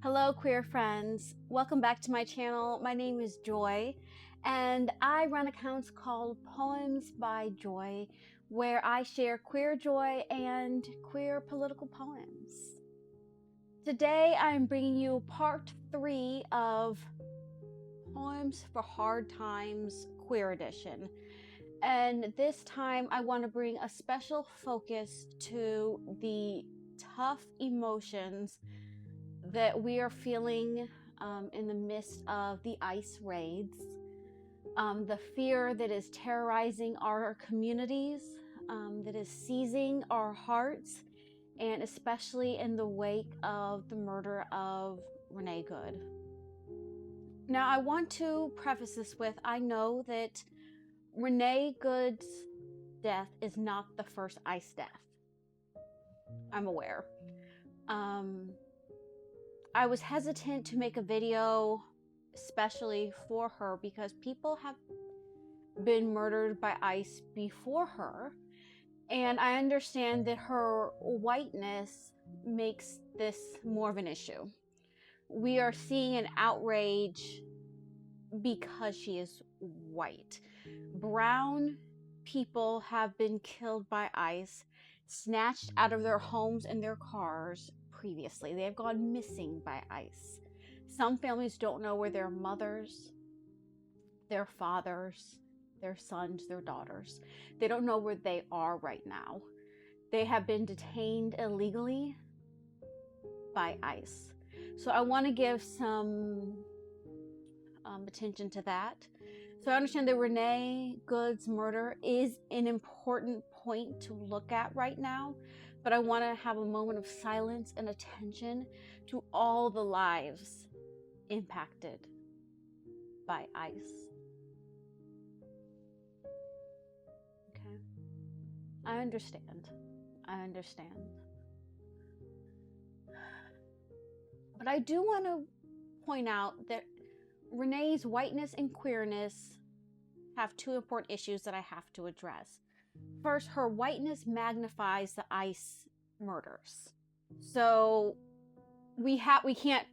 Hello, queer friends. Welcome back to my channel. My name is Joy, and I run accounts called Poems by Joy, where I share queer joy and queer political poems. Today, I'm bringing you part 3 of Poems for Hard Times Queer Edition. And this time, I want to bring a special focus to the tough emotions that we are feeling in the midst of the ICE raids, the fear that is terrorizing our communities, that is seizing our hearts, and especially in the wake of the murder of Renee Good. Now, I want to preface this with, I know that Renee Good's death is not the first ICE death. I'm aware. I was hesitant to make a video especially for her because people have been murdered by ICE before her, and I understand that her whiteness makes this more of an issue. We are seeing an outrage because she is white. Brown people have been killed by ICE, snatched out of their homes and their cars previously. They have gone missing by ICE. Some families don't know where their mothers, their fathers, their sons, their daughters. They don't know where they are right now. They have been detained illegally by ICE. So I want to give some attention to that. So I understand that Renee Good's murder is an important point to look at right now, but I want to have a moment of silence and attention to all the lives impacted by ICE. Okay. I understand. But I do want to point out that Renee's whiteness and queerness have two important issues that I have to address. First, her whiteness magnifies the ICE murders. So we can't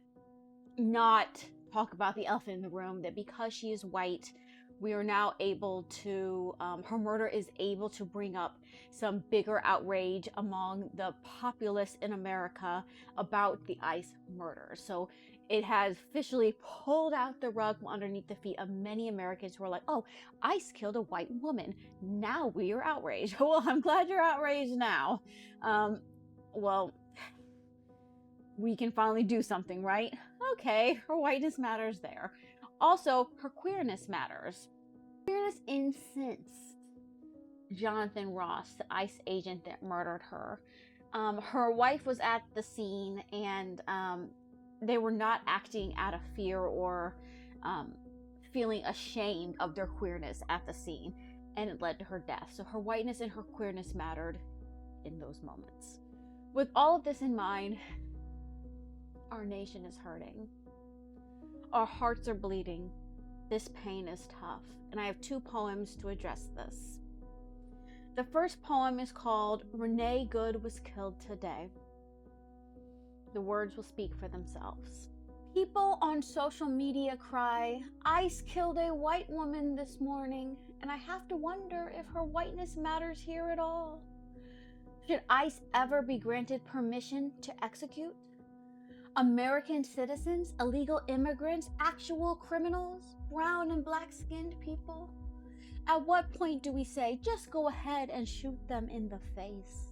not talk about the elephant in the room, that because she is white, we are now able to, her murder is able to bring up some bigger outrage among the populace in America about the ICE murder. So it has officially pulled out the rug from underneath the feet of many Americans who are like, oh, ICE killed a white woman. Now we are outraged. Well, I'm glad you're outraged now. Well, we can finally do something, right? Okay, her whiteness matters there. Also, her queerness matters. Queerness incensed Jonathan Ross, the ICE agent that murdered her. Her wife was at the scene, and they were not acting out of fear or feeling ashamed of their queerness at the scene, and it led to her death. So her whiteness and her queerness mattered in those moments. With all of this in mind, our nation is hurting. Our hearts are bleeding. This pain is tough, and I have two poems to address this. The first poem is called Renee Good Was Killed Today. The words will speak for themselves. People on social media cry, ICE killed a white woman this morning, and I have to wonder if her whiteness matters here at all. Should ICE ever be granted permission to execute? American citizens, illegal immigrants, actual criminals, brown and black-skinned people? At what point do we say, just go ahead and shoot them in the face?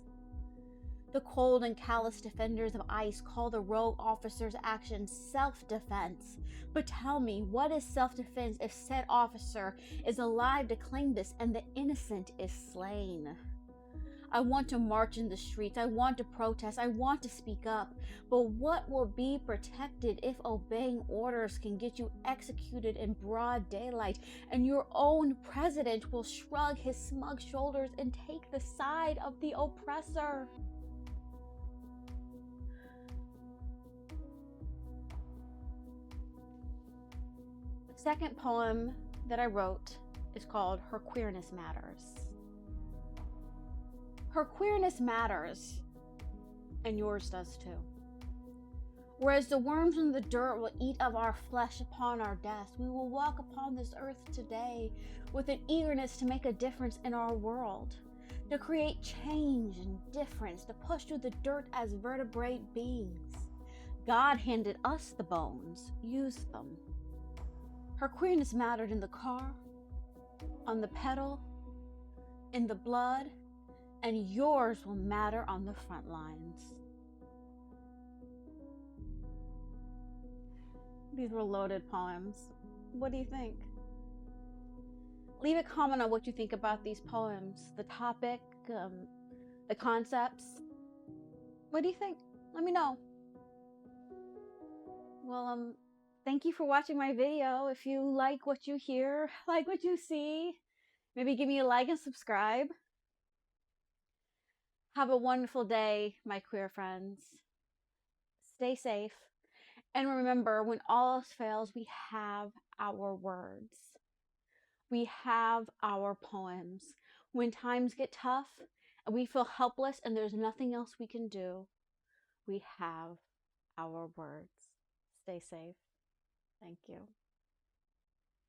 The cold and callous defenders of ICE call the rogue officer's actions self-defense. But tell me, what is self-defense if said officer is alive to claim this and the innocent is slain? I want to march in the streets, I want to protest, I want to speak up, but what will be protected if obeying orders can get you executed in broad daylight, and your own president will shrug his smug shoulders and take the side of the oppressor? The second poem that I wrote is called Her Queerness Matters. Her queerness matters, and yours does too. Whereas the worms in the dirt will eat of our flesh upon our death, we will walk upon this earth today with an eagerness to make a difference in our world, to create change and difference, to push through the dirt as vertebrate beings. God handed us the bones, use them. Her queerness mattered in the car, on the pedal, in the blood, and yours will matter on the front lines. These were loaded poems. What do you think? Leave a comment on what you think about these poems, the topic, the concepts. What do you think? Let me know. Well, thank you for watching my video. If you like what you hear, like what you see, maybe give me a like and subscribe. Have a wonderful day, my queer friends. Stay safe. And remember, when all else fails, we have our words. We have our poems. When times get tough and we feel helpless and there's nothing else we can do, we have our words. Stay safe. Thank you.